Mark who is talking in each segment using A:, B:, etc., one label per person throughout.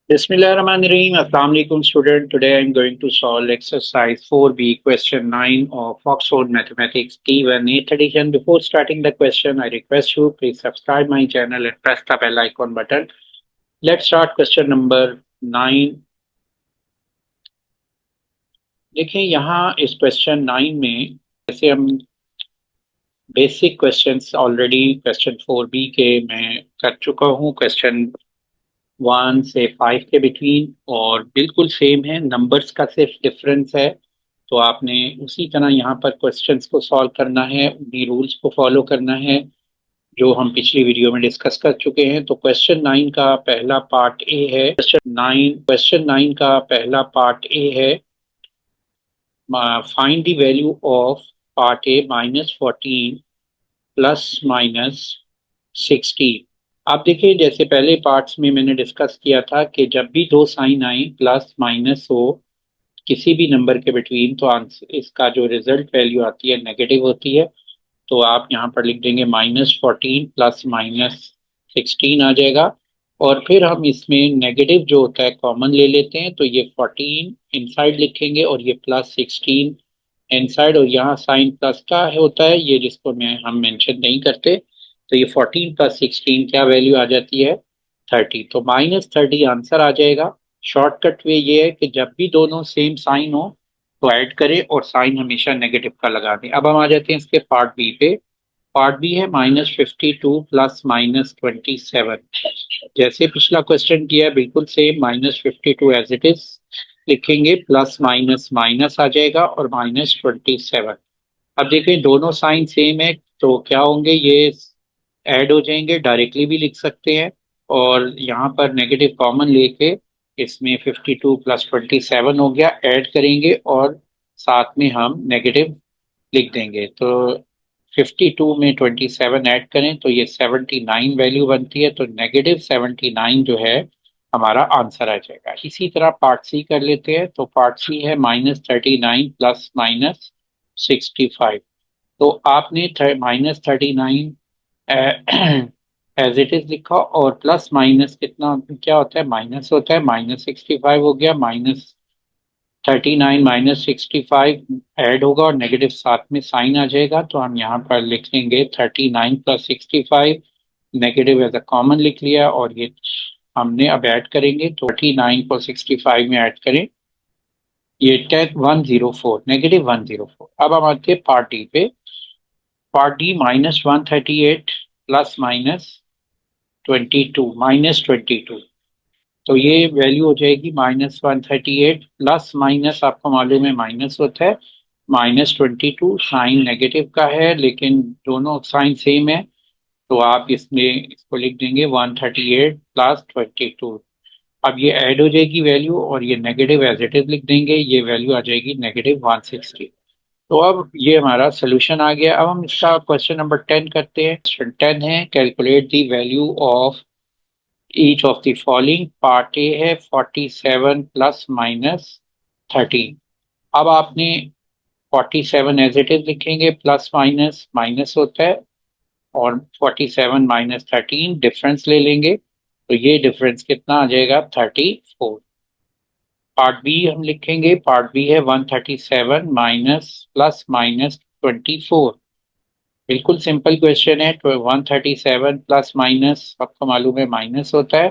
A: Bismillahirrahmanirrahim. Assalamu alaikum student. Today I am going to solve exercise 4B question 9 of Oxford Mathematics T1 8th edition. Before starting the question, I request you please subscribe my channel and press the bell icon button. Let's start question number 9. देखिए यहाँ इस question 9 में जैसे हम basic questions already question 4B के मैं कर चुका हूँ क्वेश्चन 1 से 5 के बिटवीन और बिल्कुल सेम है, नंबर्स का सिर्फ डिफरेंस है। तो आपने उसी तरह यहाँ पर क्वेश्चंस को सॉल्व करना है, उन्हीं रूल्स को फॉलो करना है जो हम पिछली वीडियो में डिस्कस कर चुके हैं। तो क्वेश्चन 9 का पहला पार्ट ए है। क्वेश्चन 9 का पहला पार्ट ए है, find the value of part A -14 ±16। आप देखिए जैसे पहले पार्ट्स में मैंने डिस्कस किया था कि जब भी दो साइन आए प्लस माइनस हो किसी भी नंबर के बिटवीन तो आंसर इसका जो रिजल्ट वैल्यू आती है नेगेटिव होती है। तो आप यहाँ पर लिख देंगे -14 ±16 आ जाएगा। और फिर हम इसमें नेगेटिव जो होता है कॉमन ले लेते हैं, तो ये 14 इनसाइड लिखेंगे और ये +16 इनसाइड, और यहाँ साइन प्लस का होता है ये जिसको हम मेंशन नहीं करते। तो ये 14 + 16 क्या वैल्यू आ जाती है 30। तो -30 आंसर आ जाएगा। शॉर्टकट वे ये है कि जब भी दोनों सेम साइन हो तो ऐड करें और साइन हमेशा नेगेटिव का लगा दें। अब हम आ जाते हैं इसके पार्ट बी पे। पार्ट बी है -52 +-27। जैसे पिछला क्वेश्चन किया है बिल्कुल सेम, -52 एज इट इज लिखेंगे, प्लस माइनस माइनस आ जाएगा और -27। अब देखिए दोनों साइन सेम है तो क्या होंगे, ये ऐड हो जाएंगे, डायरेक्टली भी लिख सकते हैं। और यहाँ पर नेगेटिव कॉमन लेके इसमें 52 + 27 हो गया, ऐड करेंगे और साथ में हम नेगेटिव लिख देंगे। तो 52 में 27 ऐड करें तो ये 79 वैल्यू बनती है। तो -79 जो है हमारा आंसर आ जाएगा। इसी तरह पार्ट सी कर लेते हैं। तो पार्ट सी है -39 ±65। तो आपने -39 एज इट इज लिखा और प्लस माइनस कितना क्या होता है, माइनस होता है, -65 हो गया, -39 -65 ऐड होगा और नेगेटिव साथ में साइन आ जाएगा। तो हम यहाँ पर लिख लेंगे 39 + 65, नेगेटिव एज अ कॉमन लिख लिया और ये हमने अब ऐड करेंगे। तो 39 को 65 में ऐड करें, ये 104 -104। अब हम आते हैं पार्ट डी पे। पार्ट डी -138 ±22 तो ये वैल्यू हो जाएगी -138 प्लस माइनस, आपको मालूम है माइनस होता है, -22। साइन नेगेटिव का है लेकिन दोनों साइन सेम है तो आप इसमें इसको लिख देंगे 138 + 22। अब ये ऐड हो जाएगी वैल्यू और ये नेगेटिव एज इट इज लिख देंगे, ये वैल्यू आ जाएगी -160। तो अब ये हमारा सोल्यूशन आ गया। अब हम इसका क्वेश्चन नंबर 10 करते हैं। क्वेश्चन 10 है, calculate the value of each of the following. Part A है 47 ±13। अब आपने 47 एज इट इज लिखेंगे, प्लस माइनस माइनस होता है और 47 -13 डिफरेंस ले लेंगे तो ये डिफरेंस कितना आ जाएगा 34। पार्ट बी हम लिखेंगे, पार्ट बी है 137 माइनस प्लस -24। बिल्कुल सिंपल क्वेश्चन है। तो 137 प्लस माइनस आपको मालूम है माइनस होता है।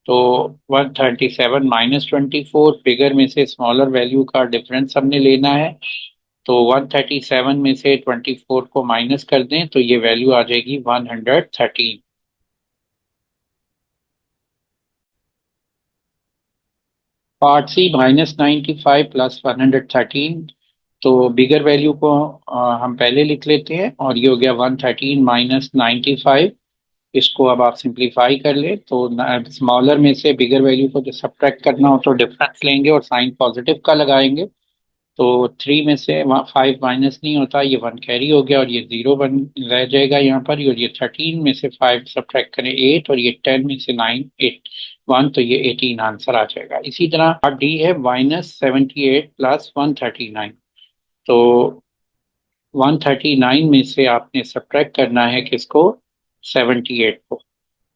A: तो 137 -24, बिगर में से स्मॉलर वैल्यू का डिफरेंस हमने लेना है। तो 137 में से 24 को माइनस कर दें तो ये वैल्यू आ जाएगी 113। Part C -95 + 113। तो बिगर वैल्यू को हम पहले लिख लेते हैं और ये हो गया 113 -95। इसको अब आप सिंप्लीफाई कर ले तो स्मॉलर में से बिगर वैल्यू को जो सब्ट्रैक्ट करना हो तो डिफरेंस लेंगे और साइन पॉजिटिव का लगाएंगे। तो 3 में से 5 माइनस नहीं होता, ये 1 कैरी हो गया और ये 0 बन रह जाएगा यहाँ पर। और ये 13 में से 5 सब्ट्रैक्ट करें 8 और ये 10 में से 9 8 1, तो ये 18 आंसर आ जाएगा। इसी तरह डी है -78 + 139। तो 139 में से आपने सब्ट्रैक्ट करना है किसको, 78 को।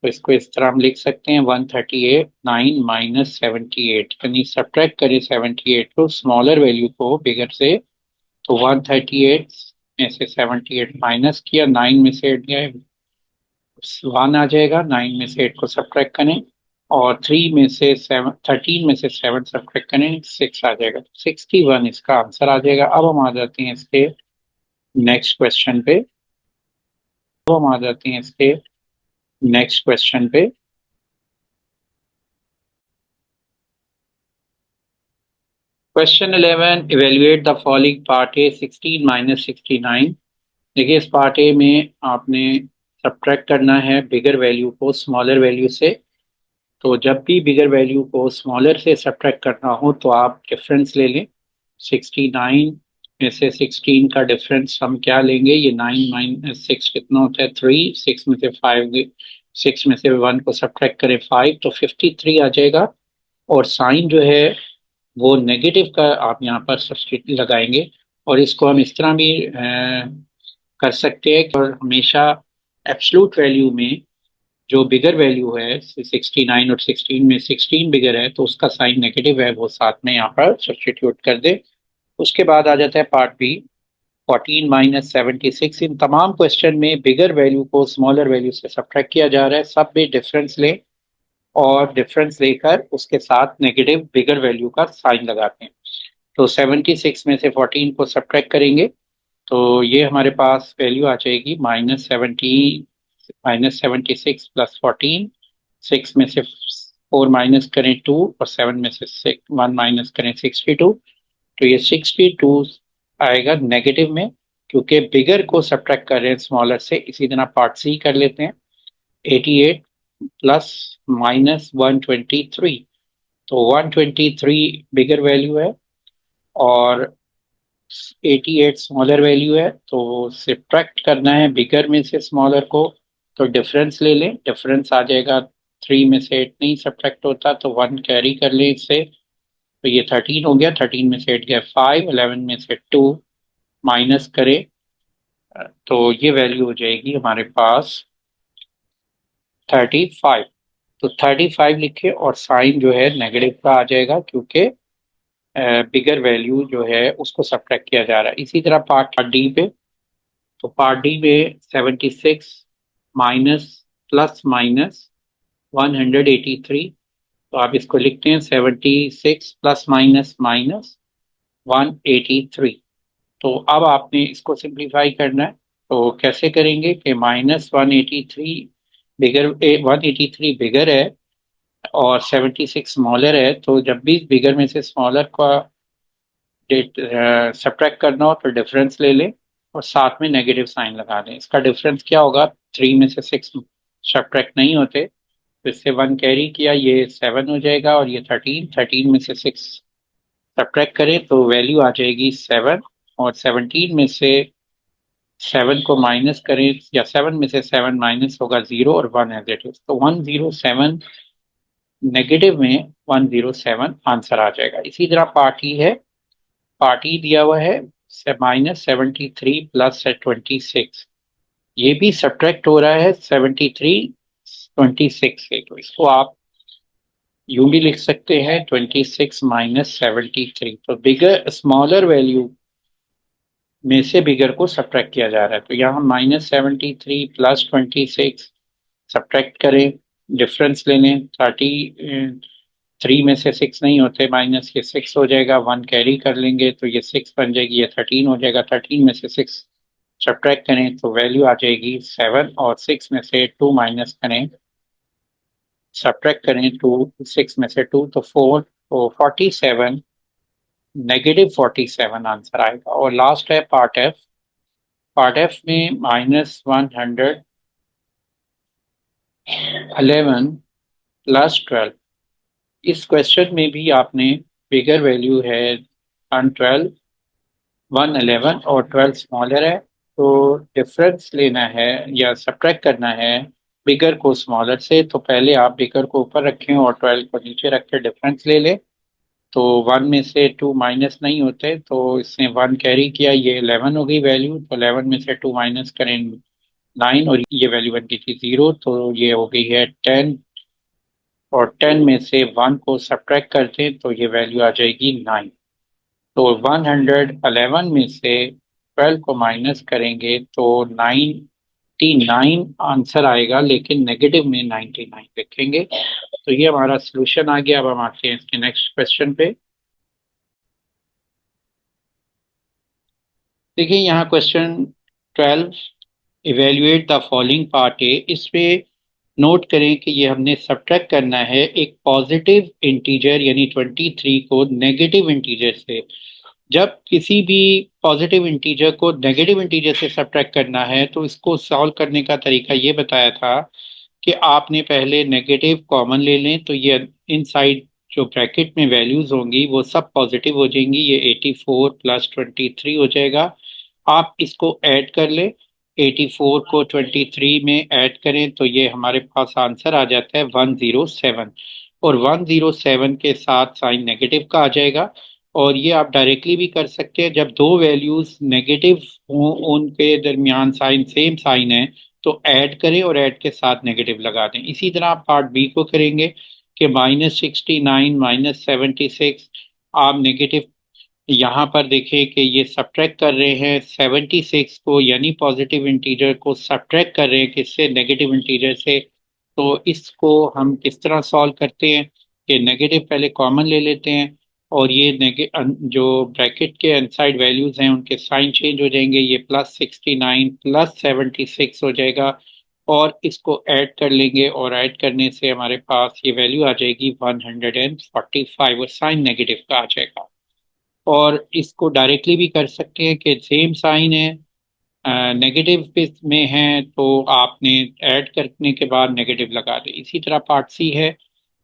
A: तो इसको इस तरह हम लिख सकते हैं 138 9 माइनस 78, यानी सब्ट्रैक्ट करें 78 को स्मॉलर वैल्यू को बिगर से, तो 138 में से 78 माइनस किया, 9 में से 8 गया 1 आ जाएगा, 9 में से 8 को सब्ट्रैक्ट करें और 3 में से 7 13 में से 7 सब्ट्रैक्ट करें 6 आ जाएगा, 61 इसका आंसर आ जाएगा। अब हम आ जाते हैं इसके नेक्स्ट क्वेश्चन पे। अब हम आ जाते हैं इसके नेक्स्ट क्वेश्चन पे। Question 11, evaluate the following part A 16 minus 69। देखिए इस पार्ट ए में आपने सब्ट्रैक्ट करना है बिगर वैल्यू को स्मॉलर वैल्यू से। तो जब भी बिगर वैल्यू को स्मॉलर से सब्ट्रैक्ट करना हो तो आप डिफरेंस ले लें। 69 में से 16 का डिफरेंस हम क्या लेंगे, ये 9 माइनस 6 कितना होता है 3, 6 में से 5, 6 में से 1 को सब्ट्रैक्ट करें 5 तो 53 आ जाएगा। और साइन जो है वो नेगेटिव का आप यहाँ पर सब्स्टिट्यूट लगाएंगे। और इसको हम इस तरह भी कर सकते हैं कि और हमेशा एब्सलूट वैल्यू में जो बिगर वैल्यू है 69 और 16 में 16 बिगर है तो उसका साइन नेगेटिव है, वो साथ में यहाँ पर सब्स्टिट्यूट कर दे। उसके बाद आ जाता है पार्ट बी 14 माइनस 76। इन तमाम क्वेश्चन में बिगर वैल्यू को स्मॉलर वैल्यू से सब्ट्रैक्ट किया जा रहा है, सब में डिफरेंस लें और डिफरेंस लेकर उसके साथ नेगेटिव बिगर वैल्यू का साइन लगाते हैं। तो 76 में से 14 को सब्ट्रैक्ट करेंगे तो ये हमारे पास वैल्यू आ जाएगी -76 प्लस 14। 6 में से 4 माइनस करें 2 और 7 में से 1 माइनस करें 62। तो ये 62 आएगा नेगेटिव में, क्योंकि बिगर को सब्ट्रैक्ट कर रहे हैं स्मॉलर से। इसी तरह पार्ट सी कर लेते हैं 88 प्लस माइनस 123। तो 123 बिगर वैल्यू है और 88 स्मॉलर वैल्यू है, तो सब्ट्रैक्ट करना है बिगर में से स्मॉलर को। तो डिफरेंस ले लें, डिफरेंस आ जाएगा 3 में से 8 नहीं सब्ट्रैक्ट होता तो 1 कैरी कर लें इससे, तो ये 13 हो गया, 13 में से 8 गया 5, 11 में से 2 माइनस करें तो ये वैल्यू हो जाएगी हमारे पास 35। तो 35 लिखे और साइन जो है नेगेटिव का आ जाएगा, क्योंकि बिगर वैल्यू जो है उसको सब्ट्रैक्ट किया जा रहा है। इसी तरह पार्ट डी पे, तो पार्ट डी में 76 माइनस प्लस माइनस 183। तो आप इसको लिखते हैं 76 प्लस माइनस माइनस 183। तो अब आपने इसको सिंप्लीफाई करना है। तो कैसे करेंगे कि -183 बिगर 183 बिगर है और 76 स्मॉलर है, तो जब भी बिगर में से स्मॉलर का सब्ट्रैक्ट करना हो तो डिफरेंस ले लें और साथ में नेगेटिव साइन लगा दें। इसका डिफरेंस क्या होगा, 3 में से 6 सब्ट्रैक्ट नहीं होते तो इससे 1 कैरी किया, ये 7 हो जाएगा और ये 13, 13 में से 6 सब्ट्रैक्ट करें तो वैल्यू आ जाएगी 7। और 17 में से 7 को माइनस करें या 7 में से 7 माइनस होगा 0 और 1 एज इट इज, तो 107 नेगेटिव में 107 आंसर आ जाएगा। इसी तरह पार्टी है, पार्टी दिया हुआ है -73 प्लस 26, ये भी सब्ट्रैक्ट हो रहा है 73 26 से, तो इसको आप यूं भी लिख सकते हैं 26 माइनस 73। तो बिगर स्मॉलर वैल्यू में से बिगर को सब्ट्रैक्ट किया जा रहा है, तो यहाँ -73 प्लस 26 सब्ट्रैक्ट करें, डिफरेंस ले लें 33 में से 6 नहीं होते माइनस, ये 6 हो जाएगा, 1 कैरी कर लेंगे तो ये 6 बन जाएगी, ये 13 हो जाएगा, 13 में से 6 सब्ट्रैक्ट करें तो वैल्यू आ जाएगी 7। और 6 में से 2 माइनस करें, सब्ट्रैक्ट करें 2, 6 में से 2 तो 4, तो 47 -47 आंसर आएगा। और लास्ट है पार्ट एफ, पार्ट एफ में -111 प्लस 12। इस क्वेश्चन में भी आपने बिगर वैल्यू है 112, 111 और 12 स्मॉलर है, तो डिफरेंस लेना है या सब्ट्रैक्ट करना है बिगर को स्मॉलर से। तो पहले आप बिगर को ऊपर रखें और 12 को नीचे रख के डिफरेंस ले लें, तो 1 में से 2 माइनस नहीं होते तो इसने 1 कैरी किया, ये 11 हो गई वैल्यू, तो 11 में से 2 माइनस करें 9 और ये वैल्यू बन गई थी 0, तो ये हो गई है 10 और 10 में से 1 को सब्ट्रैक्ट करते हैं तो ये वैल्यू आ जाएगी 9। तो 111 में से 12 को माइनस करेंगे तो 99 आंसर आएगा, लेकिन नेगेटिव में 99 लिखेंगे। तो ये हमारा सोल्यूशन आ गया। अब हम आते हैं इसके नेक्स्ट क्वेश्चन पे। देखिए यहाँ question 12, evaluate the following part A. इसपे नोट करें कि ये हमने सब्ट्रैक्ट करना है एक पॉजिटिव इंटीजर यानी 23 को नेगेटिव इंटीजर से। जब किसी भी पॉजिटिव इंटीजर को नेगेटिव इंटीजर से सब्ट्रैक्ट करना है तो इसको सॉल्व करने का तरीका ये बताया था कि आपने पहले नेगेटिव कॉमन ले लें, तो ये इनसाइड जो ब्रैकेट में वैल्यूज होंगी वो सब पॉजिटिव हो जाएंगी। ये 84 प्लस 23 हो जाएगा। आप इसको ऐड कर लें, 84 को 23 में ऐड करें तो ये हमारे पास आंसर आ जाता है 107। और 107 के साथ साइन नेगेटिव का आ जाएगा। और ये आप डायरेक्टली भी कर सकते हैं, जब दो वैल्यूज नेगेटिव हों उनके दरमियान साइन सेम साइन है तो ऐड करें और ऐड के साथ नेगेटिव लगा दें। इसी तरह आप पार्ट बी को करेंगे कि -69 -76 आप नेगेटिव यहाँ पर देखें कि ये सब्ट्रैक्ट कर रहे हैं 76 को, यानी पॉजिटिव इंटीजर को सब्ट्रैक्ट कर रहे हैं किससे, नेगेटिव इंटीजर से। तो इसको हम किस तरह सॉल्व करते हैं कि नेगेटिव पहले कॉमन ले लेते हैं और ये जो ब्रैकेट के अनसाइड वैल्यूज हैं उनके साइन चेंज हो जाएंगे। ये +69 +76 हो जाएगा और इसको ऐड कर लेंगे और ऐड करने से हमारे पास ये वैल्यू आ जाएगी 145 और साइन नेगेटिव का आ जाएगा। और इसको डायरेक्टली भी कर सकते हैं कि सेम साइन है, नेगेटिव पे में है तो आपने ऐड करने के बाद नेगेटिव लगा दें। इसी तरह पार्ट सी है।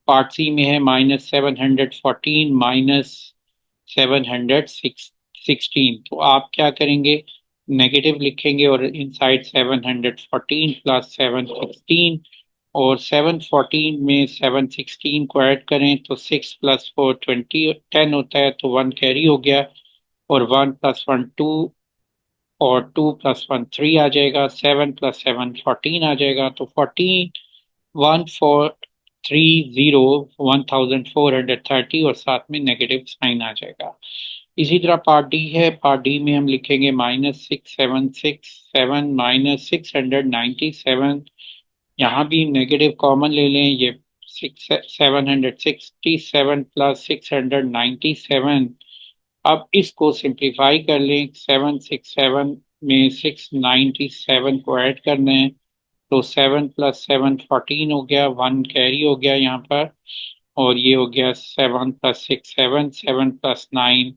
A: पार्ट सी में है -714 -716। तो आप क्या करेंगे, नेगेटिव लिखेंगे और इनसाइड 714 प्लस 716, और 714 में 716 को ऐड करें तो 6 + 4 10 होता है, तो 1 कैरी हो गया और 1 + 1 2 और 2 + 1 3 आ जाएगा। 7 + 7 14 आ जाएगा। तो 14 1430 1430 और साथ में नेगेटिव साइन आ जाएगा। इसी तरह पार्ट डी है। पार्ट डी में हम लिखेंगे -6767 -697। यहाँ भी नेगेटिव कॉमन ले लें, ये 767 प्लस 697। अब इसको सिंप्लीफाई कर लें, 767 में 697 को ऐड करना है तो 7 + 7 14 हो गया, 1 कैरी हो गया यहाँ पर और ये हो गया 7 + 6 7, 7 + 9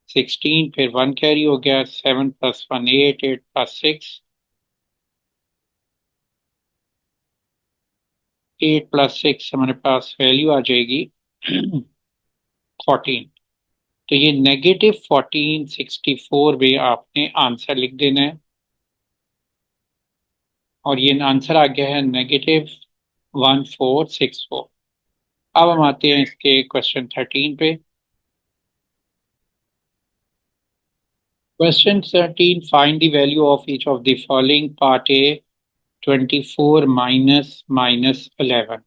A: 16, फिर 1 कैरी हो गया, 7 + 1 8, 8 + 6 हमारे पास वैल्यू आ जाएगी 14। तो ये -1464 में आपने आंसर लिख देना है और ये आंसर आ गया है -1464। अब हम आते हैं इसके क्वेश्चन 13 पे। Question 13, find the value of each of the following part A 24 -11।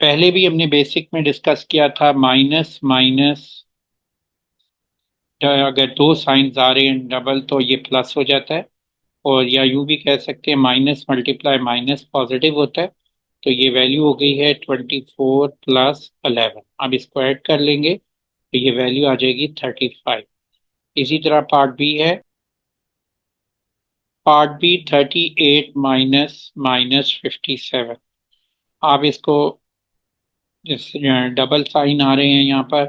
A: पहले भी हमने बेसिक में डिस्कस किया था, माइनस माइनस अगर दो साइंस आ रहे हैं डबल तो ये प्लस हो जाता है, और या यूं भी कह सकते हैं माइनस मल्टीप्लाई माइनस पॉजिटिव होता है। तो ये वैल्यू हो गई है 24 + 11। अब इसको ऐड कर लेंगे तो ये वैल्यू आ जाएगी 35। इसी तरह पार्ट बी है। Part B 38 -57। आप इसको डबल साइन आ रहे हैं यहाँ पर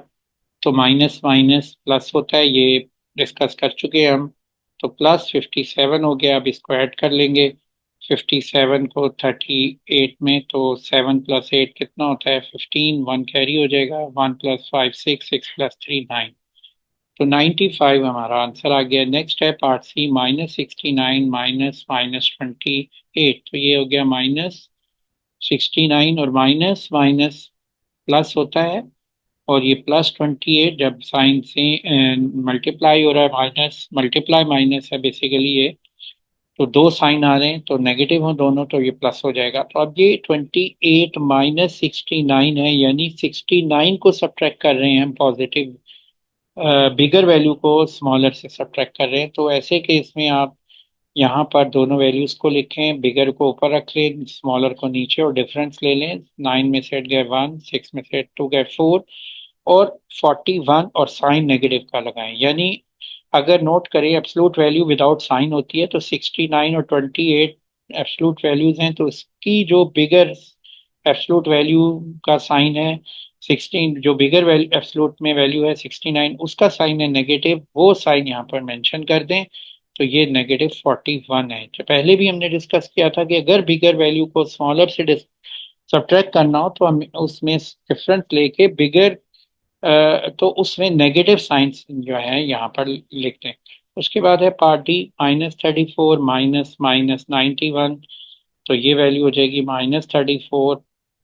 A: तो माइनस माइनस प्लस होता है, ये डिस्कस कर चुके हैं हम। तो +57 हो गया। अब इसको ऐड कर लेंगे 57 को 38 में, तो 7 + 8 कितना होता है 15, 1 कैरी हो जाएगा, 1 + 5 6, 6 + 3 9। तो 95 हमारा आंसर आ गया। नेक्स्ट है पार्ट सी, -69 -28। तो ये हो गया -69 और माइनस माइनस प्लस होता है, और ये +28 जब साइन से मल्टीप्लाई हो रहा है, माइनस मल्टीप्लाई माइनस है बेसिकली ये, तो दो साइन आ रहे हैं तो नेगेटिव हो दोनों तो ये प्लस हो जाएगा। तो अब ये 28 माइनस 69 है, यानी 69 को सब्ट्रैक्ट कर रहे हैं हम पॉजिटिव, बिगर वैल्यू को स्मॉलर से सब्ट्रैक्ट कर रहे हैं। तो ऐसे केस में आप यहाँ पर दोनों वैल्यूज को लिखें, बिगर को ऊपर रख लें, स्मॉलर को नीचे, और डिफरेंस ले लें। 9 में से 8 गए 1, 6 में से 2 गए 4, और 41 और साइन नेगेटिव का लगाएं। यानी अगर नोट करें एब्सलूट वैल्यू विदाउट साइन होती है तो 69 और 28 एब्सलूट वैल्यूज हैं, तो इसकी जो बिगर एब्सलूट वैल्यू का साइन है 16, जो बिगर वैल्यू एब्सलूट में वैल्यू है 69, उसका साइन है नेगेटिव, वो साइन यहाँ पर मेंशन कर दें। तो ये नेगेटिव 41 है। तो पहले भी हमने डिस्कस किया था कि अगर बिगर वैल्यू को स्मॉलर से सब्ट्रैक्ट करना हो तो हम उसमें डिफरेंस लेके बिगर, तो उसमें नेगेटिव साइंस जो है यहाँ पर लिखते हैं। उसके बाद है पार्ट डी, -34 माइनस माइनस 91। तो ये वैल्यू हो जाएगी -34,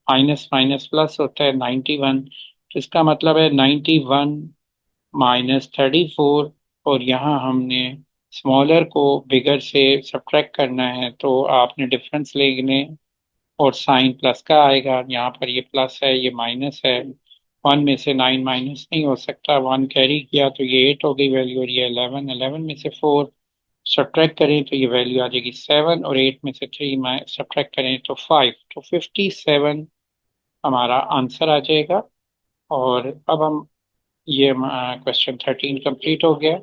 A: माइनस माइनस प्लस होता है 91। तो इसका मतलब है 91 -34, और यहाँ हमने स्मॉलर को बिगर से सब्ट्रैक्ट करना है तो आपने डिफरेंस लेने, और साइन प्लस का आएगा। यहाँ पर ये प्लस है ये माइनस है, 1 में से 9 माइनस नहीं हो सकता, 1 कैरी किया तो ये 8 हो गई वैल्यू, और ये 11, 11 में से 4 सब्ट्रैक्ट करें तो ये वैल्यू आ जाएगी 7, और 8 में से 3 सब्ट्रैक्ट करें तो 5, तो 57 हमारा आंसर आ जाएगा। और अब हम ये क्वेश्चन 13 कंप्लीट हो गया।